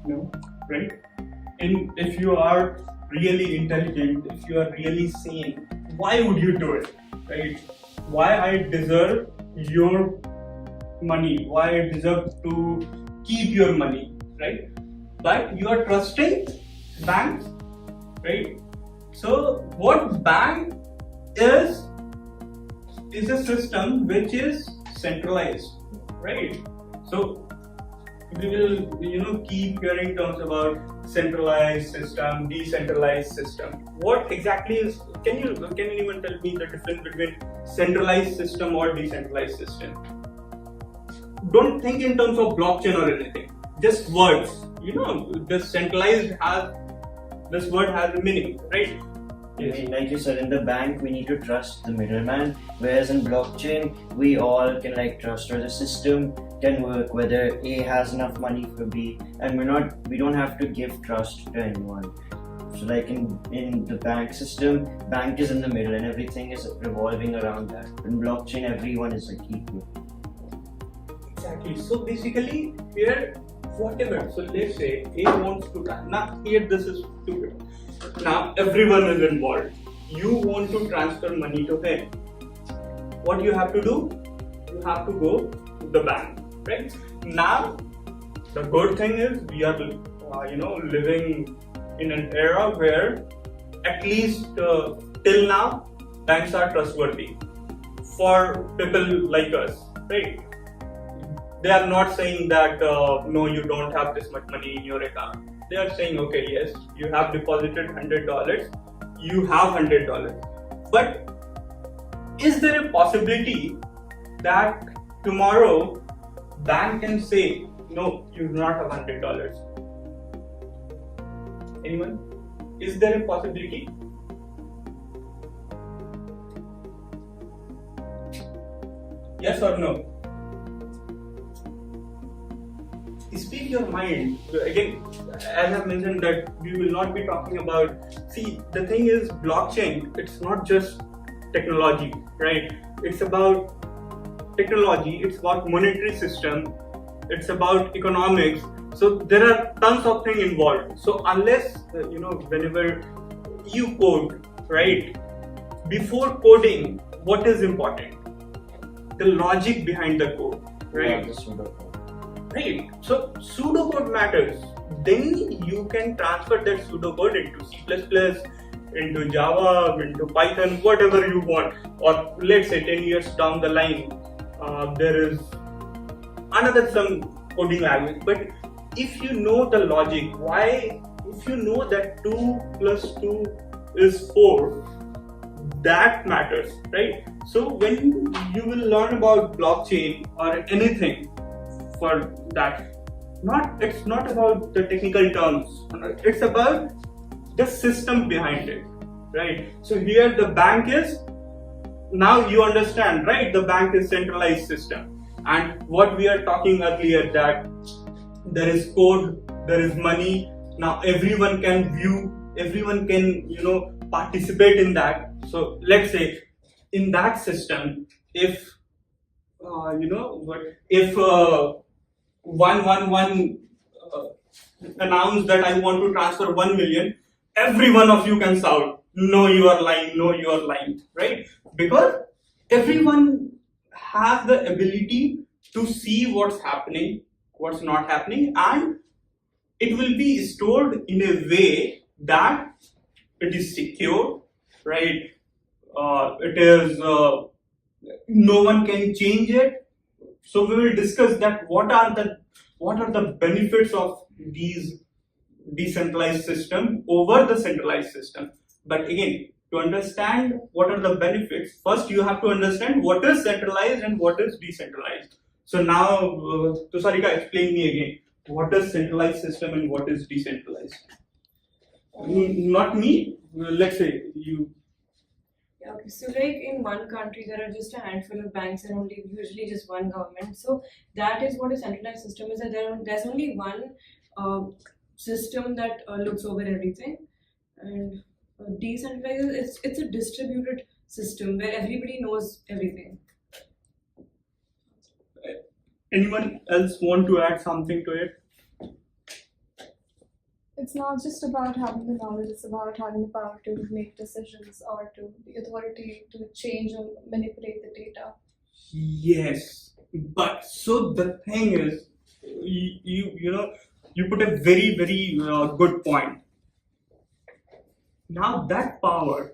No, right? And if you are really intelligent, if you are really sane, why would you do it, right? Why I deserve your money? Why I deserve to keep your money, right? But you are trusting banks, right? So what bank is a system which is centralized, right? So we will keep hearing terms about centralized system, decentralized system. What exactly is? Can anyone tell me the difference between centralized system or decentralized system? Don't think in terms of blockchain or anything. Just words. The centralized has this word has a meaning, right? Yes. Like you said, in the bank we need to trust the middleman, whereas in blockchain we all can trust, or the system can work whether A has enough money for B, and we don't have to give trust to anyone. So in the bank system, bank is in the middle and everything is revolving around that. In blockchain, everyone is equal. Exactly. So basically here whatever. So let's say A wants to now here this is stupid. Now everyone is involved. You want to transfer money to him. What you have to do? You have to go to the bank, right? Now the good thing is we are living in an era where at least till now banks are trustworthy for people like us, right? They are not saying that no, you don't have this much money in your account. They are saying, okay, yes, you have deposited $100, you have $100. But is there a possibility that tomorrow bank can say, no, you do not have $100? Anyone? Is there a possibility? Yes or no? Speak your mind. Again, as I've mentioned that we will not be talking about, see, the thing is blockchain, it's not just technology, right? It's about technology, it's about monetary system, it's about economics. So there are tons of things involved. So unless, whenever you code, right? Before coding, what is important? The logic behind the code, right? Right. So pseudocode matters. Then you can transfer that pseudocode into C++, into Java, into Python, whatever you want. Or let's say 10 years down the line, there is another some coding language. But if you know the logic, if you know that 2 plus 2 is 4, that matters, right? So when you will learn about blockchain or anything, for that, it's not about the technical terms, it's about the system behind it, right? So here the bank is, now you understand, right? The bank is centralized system, and what we are talking earlier, that there is code, there is money. Now everyone can view, everyone can participate in that. So let's say in that system, if if 111 announce that I want to transfer 1 million, every one of you can shout, no, you are lying, no, you are lying, right? Because everyone has the ability to see what's happening, what's not happening, and it will be stored in a way that it is secure, right? It is no one can change it. So we will discuss that what are the benefits of these decentralized system over the centralized system. But again, to understand what are the benefits, first you have to understand what is centralized and what is decentralized. So now, Tusarika, explain me again. What is centralized system and what is decentralized? Not me. Let's say you. Okay, so in one country there are just a handful of banks and usually just one government. So that is what a centralized system is. That there's only one system that looks over everything, and decentralized it's a distributed system where everybody knows everything. Anyone else want to add something to it? It's not just about having the knowledge, it's about having the power to make decisions or to the authority to change or manipulate the data. Yes, but so the thing is, you put a very good point. Now that power,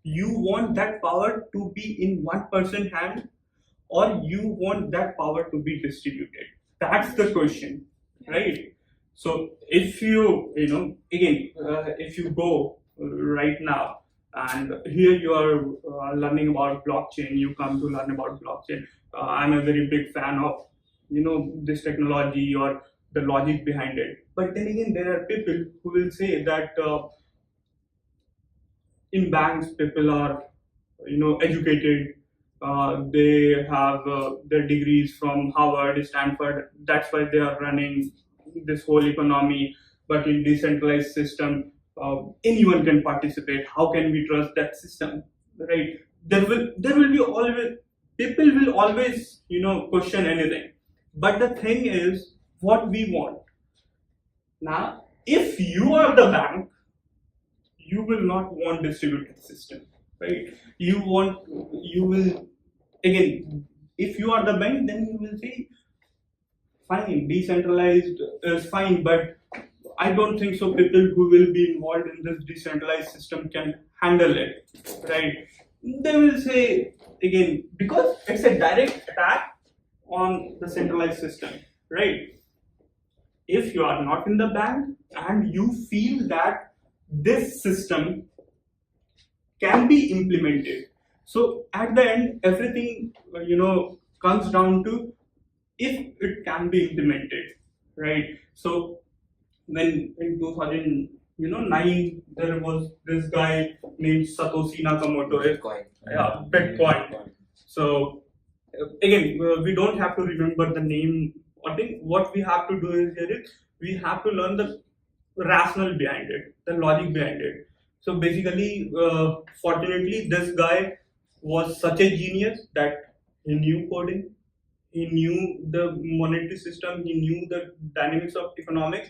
you want that power to be in one person's hand, or you want that power to be distributed? That's the question, right? So if if you go right now and here you are learning about blockchain, you come to learn about blockchain. I'm a very big fan of this technology or the logic behind it. But then again, there are people who will say that in banks, people are educated. They have their degrees from Harvard, Stanford. That's why they are running this whole economy. But in decentralized system, anyone can participate. How can we trust that system, right? There will be always people will always question anything. But the thing is, what we want now. If you are the bank, you will not want distributed system, right? You will again. If you are the bank, then you will say, fine, decentralized is fine, but I don't think so. People who will be involved in this decentralized system can handle it, right? They will say again, because it's a direct attack on the centralized system, right? If you are not in the bank and you feel that this system can be implemented, so at the end, everything comes down to if it can be implemented, right? So when in 2009 there was this guy named Satoshi Nakamoto, Bitcoin. yeah, Bitcoin. So again, we don't have to remember the name. I think what we have to do is we have to learn the rationale behind it, the logic behind it. So basically, fortunately, this guy was such a genius that he knew coding, he knew the monetary system, he knew the dynamics of economics,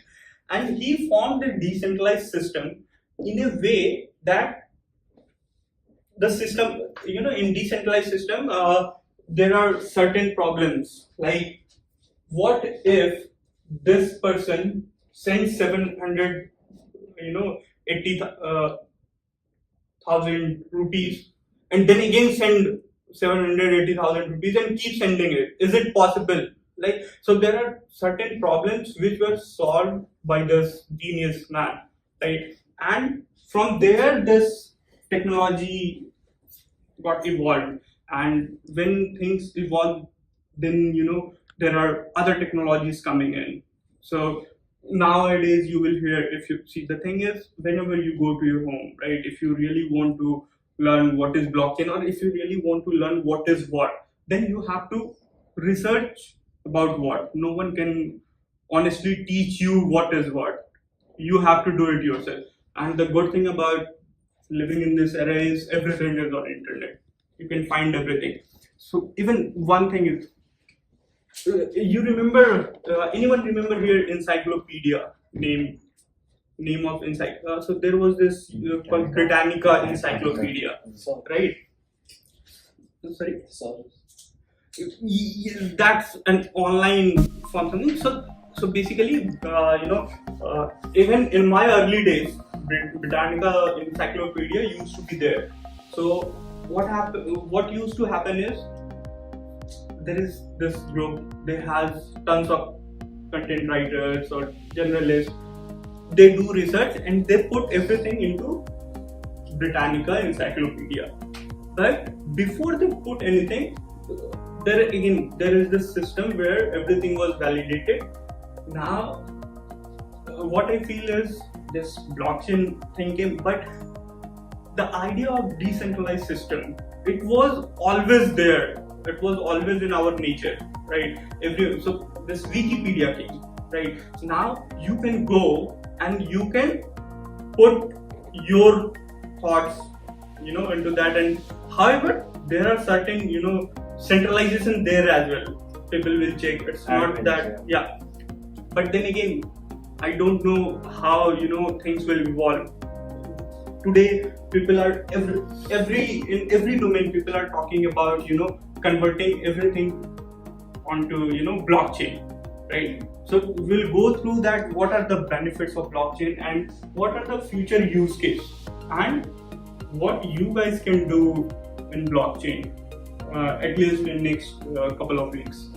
and he formed a decentralized system in a way that the system, in decentralized system, there are certain problems. Like, what if this person sends 780,000 rupees and then again send 780,000 rupees and keep sending it? Is it possible? Like, so there are certain problems which were solved by this genius man, right? And from there, this technology got evolved. And when things evolve, then there are other technologies coming in. So nowadays you will hear, if you see, the thing is, whenever you go to your home, right, if you really want to learn what is blockchain, or if you really want to learn what is what, then you have to research about what. No one can honestly teach you what is what. You have to do it yourself. And the good thing about living in this era is everything is on internet. You can find everything. So even one thing is, you remember, anyone remember here encyclopedia, name of encyclopedia? So there was this called Britannica Encyclopedia, right? Sorry? That's an online something. So basically, even in my early days, Britannica Encyclopedia used to be there. So what used to happen is, there is this group, they has tons of content writers or journalists. They do research and they put everything into Britannica Encyclopedia. But before they put anything, there is this system where everything was validated. Now, what I feel is this blockchain thing came, but the idea of decentralized system, it was always there. It was always in our nature, right? So this Wikipedia came, right? Now you can go and you can put your thoughts, into that. And however, there are certain, centralization there as well. People will check. It's not that, yeah. But then again, I don't know how things will evolve. Today, people are in every domain. People are talking about converting everything onto blockchain, right? So we'll go through that. What are the benefits of blockchain and what are the future use case and what you guys can do in blockchain, at least in next couple of weeks.